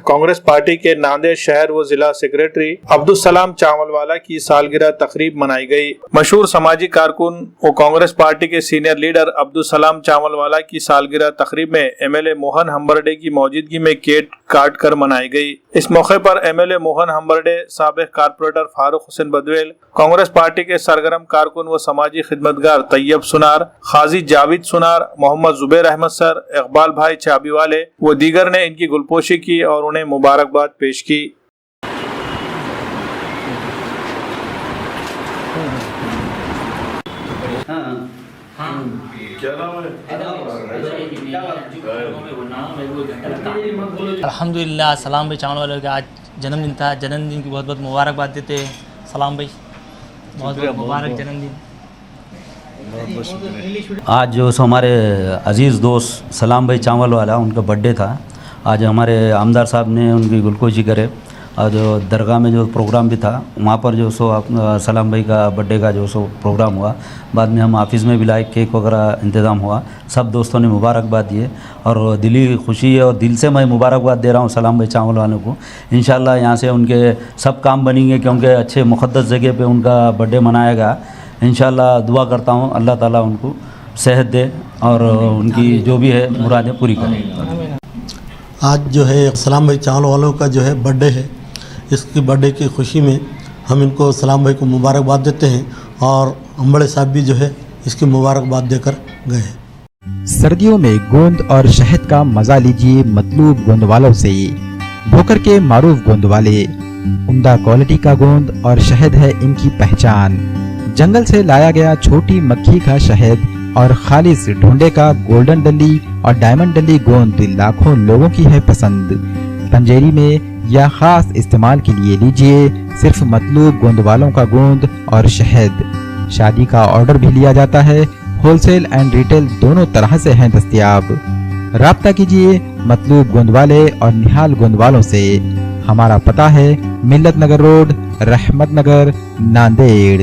Congress party के नांदेड़ शहर व जिला सेक्रेटरी अब्दुल सलाम चावलवाला की सालगिरह तकरीब मनाई गई। मशहूर समाजी कारकुन व कांग्रेस पार्टी के सीनियर लीडर अब्दुल सलाम चावलवाला की सालगिरह तकरीब में एमएलए मोहन हम्बरडे की मौजूदगी में केक काट कर मनाई गई। इस मौके पर एमएलए मोहन हम्बरडे, साबिक कारपोरेटर फारूक हुसैन बदवेल, कांग्रेस पार्टी के सरगर्म कारकुन व समाजी खिदमतगार तैयब सुनार, खाजी जावेद सुनार, मोहम्मद जुबैर अहमद सर, इकबाल भाई चाबी वाले व दीगर ने इनकी गुलपोशी की और उन्हें मुबारकबाद पेश की। अल्हम्दुलिल्लाह सलाम भाई चावलवाला का आज जन्मदिन था। जन्मदिन की बहुत बहुत मुबारकबाद देते हैं सलाम भाई, बहुत बहुत मुबारक जन्मदिन। आज जो हमारे अज़ीज़ दोस्त सलाम भाई चावलवाला उनका बर्थडे था। आज हमारे आमदार साहब ने उनकी गुलकोशी करे और जो दरगाह में जो प्रोग्राम भी था वहाँ पर जो सलाम भाई का बर्थडे का जो प्रोग्राम हुआ। बाद में हम ऑफिस में भी लाए, केक वगैरह इंतज़ाम हुआ। सब दोस्तों ने मुबारकबाद दिए और दिली खुशी है और दिल से मैं मुबारकबाद दे रहा हूँ सलाम भाई चावलवाला को। इंशाल्लाह यहाँ से उनके सब काम बनेंगे क्योंकि अच्छे मुक़द्दस जगह पे उनका बर्थडे मनाएगा। इंशाल्लाह दुआ करता हूँ अल्लाह ताला उनको सेहत दे और उनकी जो भी है मुरादें पूरी करे। आज जो है सलाम भाई चावलवाला का जो है बर्थडे है, इसकी बर्थडे की खुशी में हम इनको सलाम भाई को मुबारकबाद देते हैं और अम्बड़े साहब भी जो है इसकी मुबारकबाद देकर गए। सर्दियों में गोंद और शहद का मजा लीजिए मतलूब गोंद वालों से। भोकर के मारूफ गोंद वाले, उम्दा क्वालिटी का गोंद और शहद है इनकी पहचान। जंगल से लाया गया छोटी मक्खी का शहद और खालिस ढूंढे का गोल्डन डली और डायमंड डली गोंद लाखों लोगों की है पसंद। पंजेरी में या खास इस्तेमाल के लिए लीजिए सिर्फ मतलूब गोंद वालों का गोंद और शहद। शादी का ऑर्डर भी लिया जाता है, होलसेल एंड रिटेल दोनों तरह से हैं दस्तयाब। राब्ता कीजिए मतलूब गोंद वाले और निहाल गोंद वालों से। हमारा पता है मिल्लत नगर रोड, रहमत नगर, नांदेड़।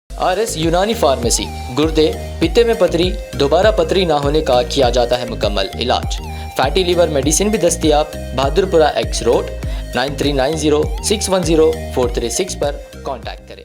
RS यूनानी फार्मेसी गुर्दे, पित्ते में पथरी, दोबारा पथरी ना होने का किया जाता है मुकम्मल इलाज। फैटी लीवर मेडिसिन भी दस्तयाब। बहादुरपुरा X रोड 9390610436 पर कांटेक्ट करें।